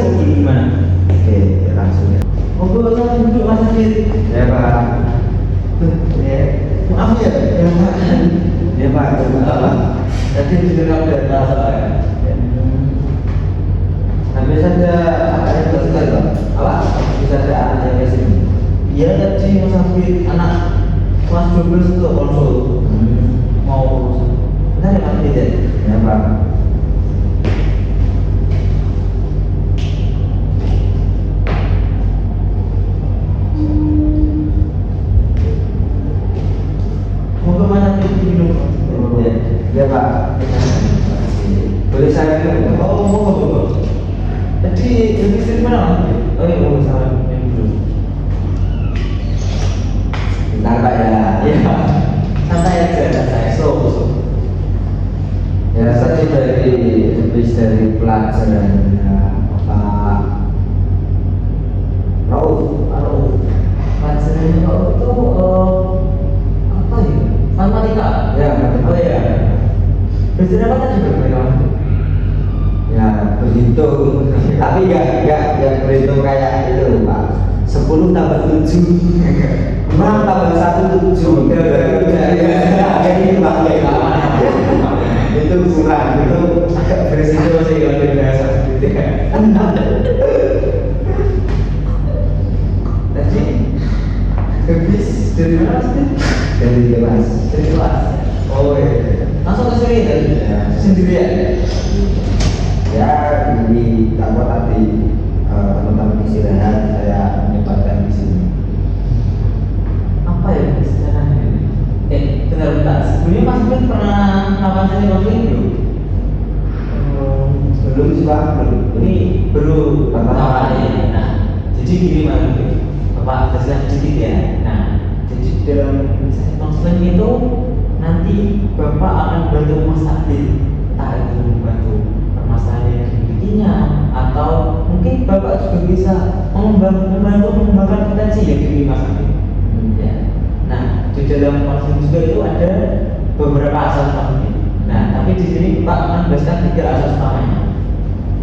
mobil gimana? Oke, langsung ya. Mobil saya duduk Mas Adit. Ya Pak. Ya, Maaf ya, ya Pak. ya Pak. Apa? Tadi didengar data soalnya. Habis ada apa yang terjadi Pak? Apa? Bisa ada anak yang sini. Iya tadi Mas Adit anak kelas 12 itu konsul mau urusan. Bentar ya Mas Adit ya. Ya Pak. Mobil Mas Adit minum. Ya, ya Pak. Boleh saya minum? Oh, mau. Tadi lebih sering mana Mas Adit? Oh iya mau salah minum. Bentar Pak ya. Iya. Santai aja, saya slow. Ya saya dari habis dari pelajaran Pak Rauf. Pelajaran itu apa ya? Matematika. Ya, matematika. Oh iya. Belajar apa tadi berapa? Ya berhitung, tapi nggak berhitung kayak itu Pak. 10 tambah 7 6 tambah 1 7 ini Pak itu kurang, itu agak berisiko sih kalau di bahasa gitu ya. Tadi habis dari mana sih? Dari kelas Dari kelas. Oh iya. Langsung ke sini tadi. Ya. Sendirian. ya ini apa tadi teman-teman istirahat saya menyempatkan di sini. Apa ya istilahnya? Bentar. Sebelumnya Mas Bin pernah melakukan sesi konseling belum? Belum sih Pak, belum. Ini baru Pertama kali. Nah, jadi gini Mas Bin, Bapak jelaskan sedikit ya. Nah, jadi dalam sesi konseling itu nanti Bapak akan bantu Mas Adit, entah itu membantu permasalahan yang dimilikinya atau mungkin Bapak juga bisa membantu mengembangkan potensi yang dimiliki Mas Adit. Ya. Nah, di dalam konseling juga itu ada beberapa asas penting. Nah, tapi di sini Pak akan menjelaskan 3 asas utamanya.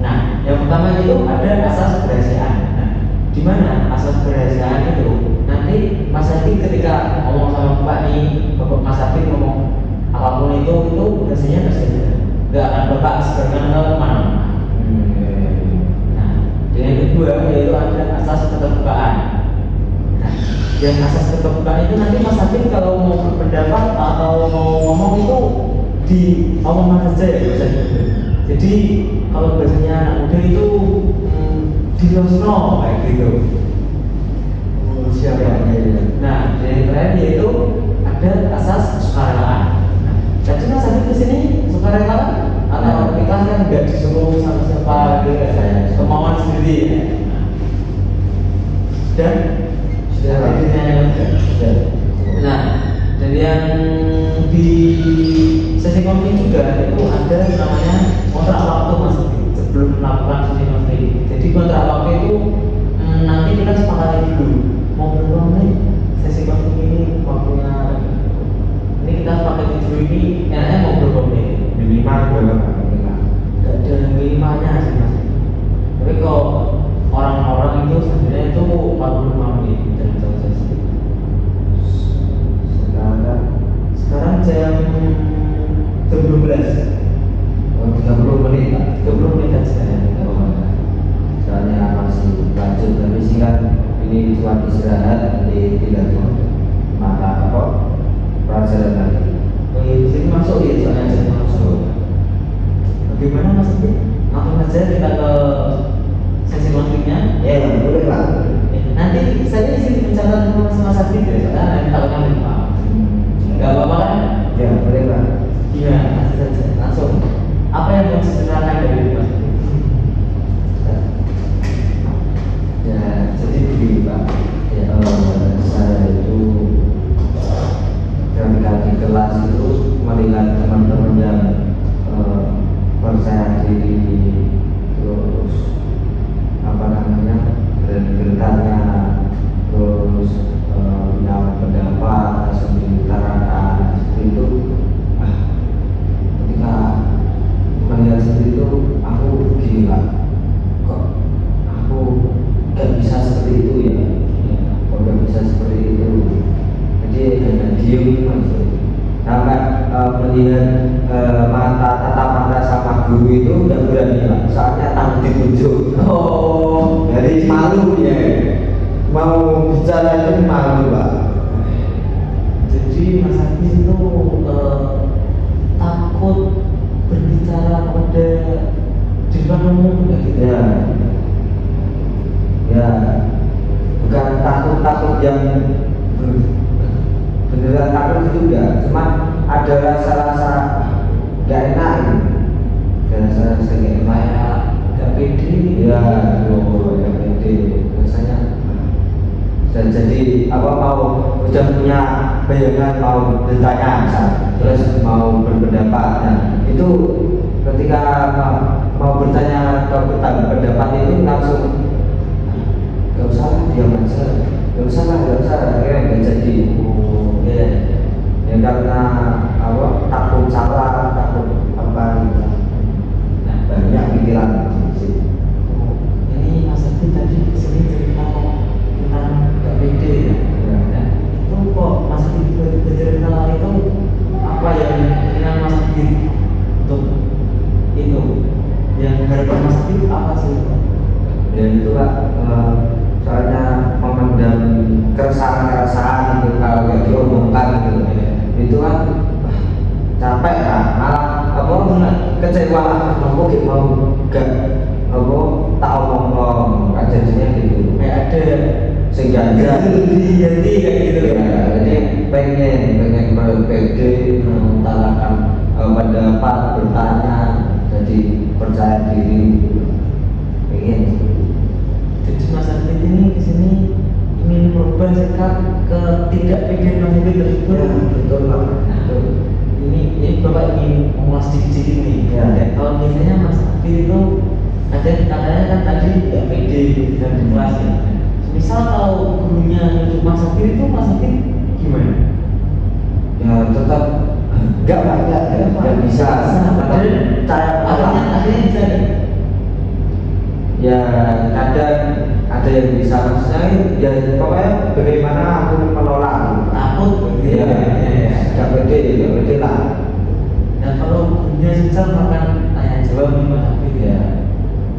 Nah, yang pertama itu ada asas kerahasiaan. Nah, di mana asas kerahasiaan itu nanti Mas Adit ketika ngomong sama Bapak nih, Bapak Mas Adit ngomong apapun itu rasanya tersedia. Nggak akan Bapak sebarkan ke mana-mana. Nah, dan yang kedua yaitu ada asas keterbukaan. Nah, yang asas keterbukaan itu nanti Mas Adit kalau mau berpendapat atau mau ngomong itu di omongan saja ya Mas Adit. Jadi kalau biasanya anak muda itu di losno kayak gitu. Siapa ya? Nah, yang terakhir yaitu ada asas kesukarela. Nah, jadi Mas Adit di sini sukarela atau kita kan nggak disuruh sama siapa gitu ya, kemauan sendiri ya. Dan nah, dan yang di sesi konseling juga itu ada namanya kontrak waktu Mas sebelum melakukan sesi konseling. Jadi kontrak waktu itu nanti kita sepakati dulu mau berapa menit sesi konseling ini waktunya. Ini kita sepakati dulu ini enaknya mau berapa menit. Minimal berapa? Gak ada minimalnya sih Mas. Tapi kalau orang-orang itu sebenarnya itu 45 menit dalam satu sesi. Sekarang jam 12. 30 menit Pak. 30 menit aja. Soalnya masih lanjut, tapi sih kan ini cuma istirahat, nanti tidak mata apa pelajaran lagi. Oh iya, di sini masuk ya, soalnya jadi masuk. Bagaimana Mas Adit? Langsung aja kita ke sesi konfliknya. Ya boleh Pak. Nanti saya di sini mencatat Mas Adit ya, soalnya nanti kalau kan lupa. Enggak apa-apa kan? Ya boleh Pak. Iya, langsung saja. Langsung. Apa yang mau diceritakan dari Mas Adit? Ya jadi begini Pak. Ya, saya itu ketika di kelas itu melihat teman-teman yang percaya diri, terus melihat tatap mata sama guru itu udah berani Pak, soalnya takut ditunjuk. Oh, Jadi malu ya, mau bicara itu malu Pak. jadi Mas Hafiz itu takut berbicara pada di depan umum enggak gitu? Ya, ya, bukan takut yang beneran takut juga, cuma ada rasa-rasa gak enak gitu. Ada rasa-rasa gak enak, Gak pede. ya, gak pede rasanya. Dan jadi apa mau udah punya bayangan mau bertanya terus mau berpendapat, nah itu ketika mau bertanya ke pendapat itu langsung gak usah lah, diam aja, gak usah akhirnya gak jadi. Ya, ya karena apa takut salah, takut apa gitu. Nah, banyak pikiran sih. Ini Mas Hafiz tadi kesini cerita tentang gak pede ya. Ya. Nah, itu kok Mas Hafiz bercerita itu apa yang keinginan Mas Hafiz untuk itu? Yang harapan Mas Hafiz apa sih? Dan itu Pak, soalnya memendam keresahan itu kalau nggak diomongkan gitu, itu kan capek lah, malah apa kecewa, aku gitu mau gak apa tak omong kan jadinya gitu, Kayak ada sehingga aja jadi kayak gitu ya, jadi pengen berpede mengutarakan pendapat, bertanya, jadi percaya diri, pengen. Jadi Mas Hafiz ini kesini ingin merubah sikap ketidakpedean Mas Hafiz tersebut. Ya, betul Pak. Betul. Ini Bapak ingin mengulas sedikit nih. Ya. Kalau biasanya Mas Hafiz itu katanya kan tadi tidak pede dan di kelas ya. Misal kalau gurunya nunjuk Mas Hafiz itu Mas Hafiz gimana? Ya tetap enggak banyak ya, enggak bisa. Tetap cara Akhirnya bisa nih. ya ada yang bisa maksudnya ya pokoknya bagaimana aku menolak Takut begitu ya, gak pede lah. Dan kalau gurunya sejam makan tanya jawab nih Mas Hafiz ya.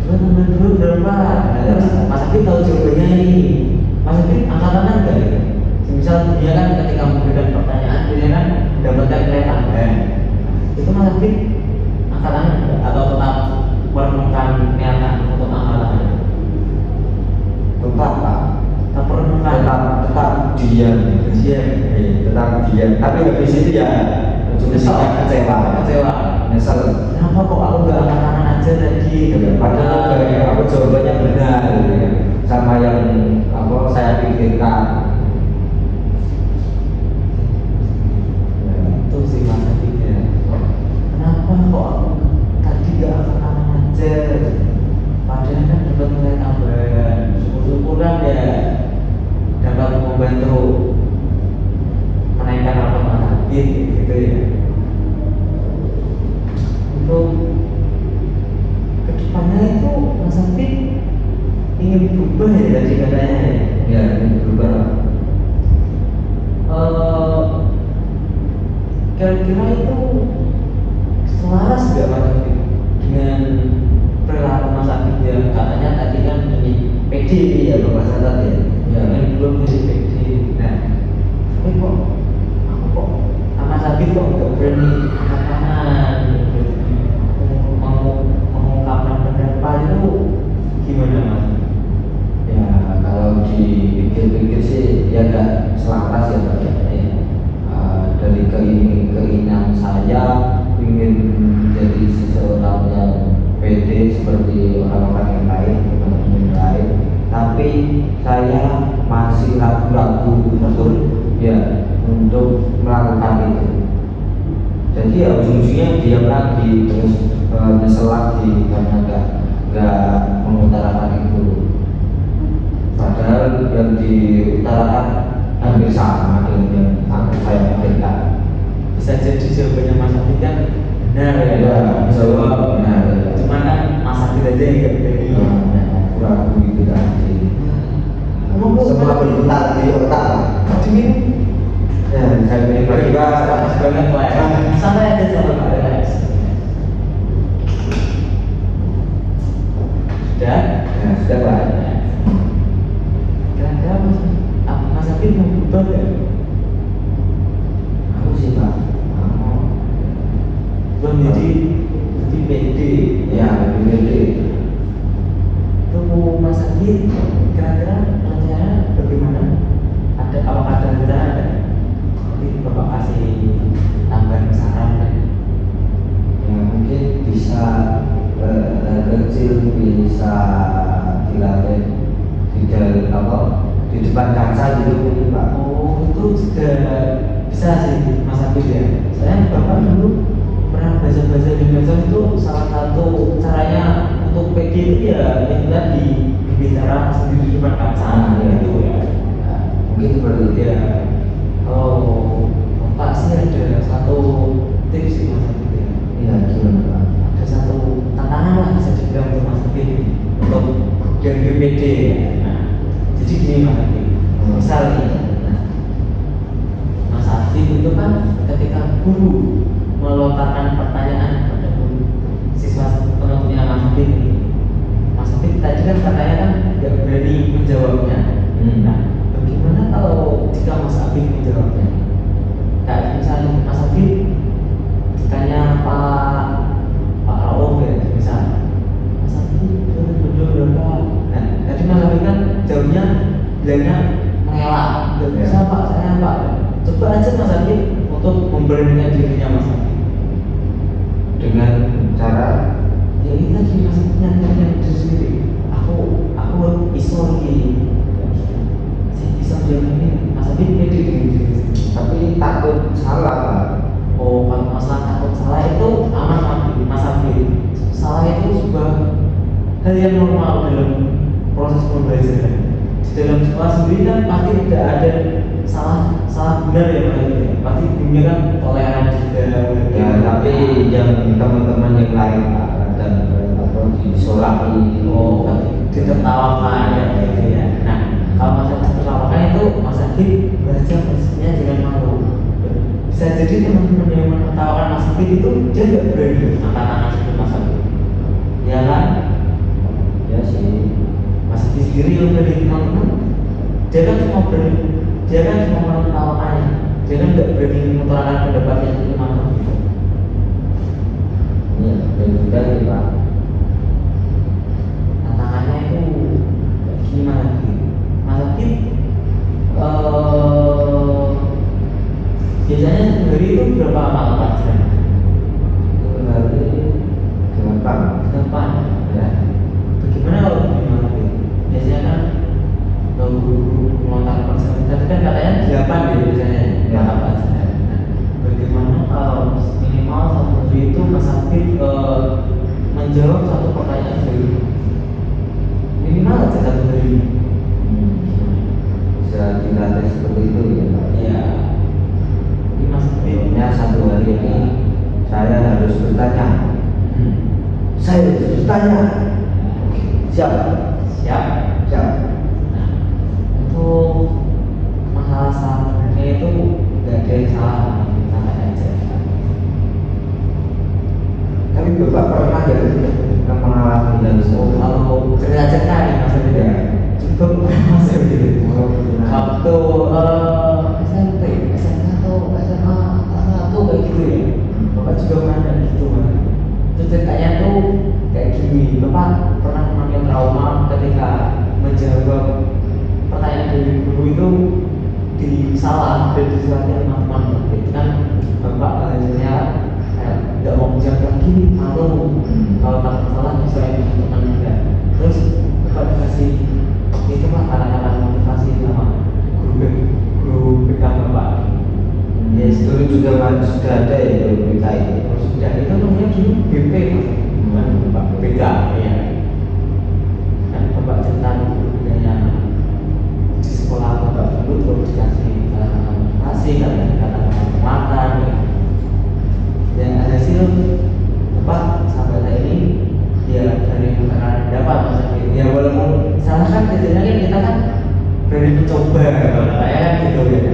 Dulu teman dulu berapa? Nah, terus Mas Hafiz tahu jawabannya ini. Mas Hafiz angkatan enggak ya? Misal dia kan ketika memberikan pertanyaan dia kan mendapatkan nilai tambahan. Itu Mas Hafiz angkatan enggak atau tetap merenungkan niatan untuk angkatan? Tetap Pak, Tetap merenungkan. tetap diam, Diam. tetap diam. Tapi habis itu ya ujung-ujungnya kecewa. Nyesel. Kenapa kok aku nggak angkatan aja tadi? Padahal aku jawabannya benar gitu ya, sama yang apa saya pikirkan. Itu sih Mas Hafiz ya. Kenapa kok aku tadi nggak angkatan aja? Padahal kan dapat nilai tambahan. Syukur-syukur kan ya dapat membantu menaikkan rapor Mas Hafiz gitu ya. Untuk kedepannya itu Mas Hafiz ingin berubah ya tadi katanya ya. Ya, ini berubah. Kira-kira itu selaras nggak Mas Hafiz dengan perilaku Mas Hafiz yang katanya tadi kan ini PD ya Bapak Satat ya, yang belum jadi PD. Nah, tapi kok aku kok Mas Hafiz kok nggak berani katakan mengungkapkan pendapat itu gimana Mas? Ya kalau dipikir-pikir sih ya gak selaras ya Pak ya. Dari keinginan saya ingin menjadi seseorang yang pede seperti orang-orang yang lain, teman-teman yang lain, tapi saya masih ragu-ragu betul ya untuk melakukan itu. Jadi ya ujung-ujungnya diam lagi, terus nyesel lagi karena nggak mengutarakan itu. Padahal yang diutarakan hampir sama dengan yang saya pikirkan. Bisa jadi jawabannya Mas Hafiz kan benar ya, Ya, jawab benar. Cuma kan Mas Hafiz aja yang nggak berani. Ragu itu tadi. Ngomong Semua berputar di otak. Dingin. Ya, saya pikir bebas banget lah ya. Santai aja sama Pak, relax. Sudah? Ya, sudah Pak. Kira-kira Mas Afif mau berubah nggak? Aku sih Pak. Belum jadi pede. Ya, pede. Itu Mas Afif kira-kira rencananya bagaimana? Apakah ada rencana ada? Nanti Bapak kasih tambahan saran kan? Ya mungkin bisa kecil bisa dilatih di depan kaca gitu mungkin Pak. Oh, itu juga bisa sih Mas Afif ya. Saya Bapak dulu pernah baca-baca di medsos itu salah satu caranya untuk PD itu ya itu tadi berbicara sendiri di depan kaca gitu ya. Nah, Mungkin seperti itu. ya kalau Bapak sih ada satu tips sih Mas Afif ya. Iya, gimana Pak? Ada satu tantangan lah bisa dibilang untuk Mas Afif untuk dari BPD ya. Nah, jadi gini Mas Afif, misal nih, Mas Afif itu kan ketika guru melontarkan pertanyaan pada guru siswa penentunya Mas Afif ini, Mas Afif tadi kan katanya kan nggak berani menjawabnya. Nah, bagaimana kalau jika Mas Afif menjawabnya? Kayak misalnya Mas Afif ditanya Pak Raouf ya, misal Mas Afif betul berapa? Nah, tadi Mas Afif kan jawabnya bilangnya mengelak, nggak bisa Pak, saya Pak. Coba aja Mas Afif untuk memberanikan dirinya Mas Afif Dengan cara ya ini tadi Mas Afif nyanyi diri sendiri. Aku iso lagi. Saya bisa jawab ini Mas Afif pede dengan diri sendiri. tapi takut salah Pak. Oh, kalau masalah takut salah itu aman Mas Afif. Salah itu sebuah hal yang normal dalam proses pembelajaran. Di dalam sekolah sendiri kan pasti tidak ada salah benar ya Mas Afif. Pasti bunyinya kan toleran juga. Ya, tapi yang teman-teman yang lain Pak dan disolaki. Oh, ditertawakan ya gitu ya. Nah, kalau masalah tertawakan itu Mas Afif belajar pastinya dengan malu. Bisa jadi teman-teman yang menertawakan Mas Afif itu dia nggak berani angkat tangan seperti Mas Afif. Ya kan? Ya sih. Mas Afif sendiri yang dari teman-teman, dia kan cuma menertawakannya. Dia kan nggak berani mengutarakan pendapatnya seperti Mas Afif. Iya, dan juga nih Pak. Tantangannya itu gimana sih? Mas Afif biasanya sehari itu berapa lama pelajaran? Itu hari gampang. Depan ya. Bagaimana kalau di Mas Afif? Biasanya kan kalau guru melontar persen tadi kan katanya 8 ya biasanya Ya. pelajaran. Nah, bagaimana kalau minimal satu hari itu Mas Afif menjawab satu pertanyaan dari minimal aja satu hari. Bisa dilatih seperti itu ya Pak. Ya, ini Mas Afif. Contohnya satu hari ini saya harus bertanya. Saya harus bertanya. Oke, siap. Siap. Siap. Nah, untuk masalah sarannya itu nggak ada yang salah, santai aja. Tapi Bapak pernah ya mengalami dan Kalau cerita-cerita nih Mas Afif ya, cukup Mas Afif. Waktu SMP, SMA atau SMA kelas 1 kayak gitu ya. Bapak juga pernah ada di situ Mas. Itu ceritanya tuh kayak gini. Bapak pernah mengalami trauma ketika menjawab pertanyaan dari guru itu salah dan disalahkan teman-teman. Itu kan Bapak belajarnya nggak mau menjawab lagi, malu. Kalau takut salah bisa teman-teman enggak. Terus Bapak dikasih itu mah kata-kata motivasi sama guru BK Bapak. ya dulu juga sudah ada ya guru BK itu. Sudah itu namanya dulu BP Mas, bukan Bapak BK ya. Kan Bapak cerita dulu bedanya di sekolah Bapak dulu terus dikasih kata-kata motivasi, kata-kata penguatan ya. Dan hasil Bapak sampai hari ini ya dari bukan dapat Mas Afif. Ya walaupun salah kan kerjanya kan kita kan berani mencoba kalau saya kan gitu ya.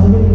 mungkin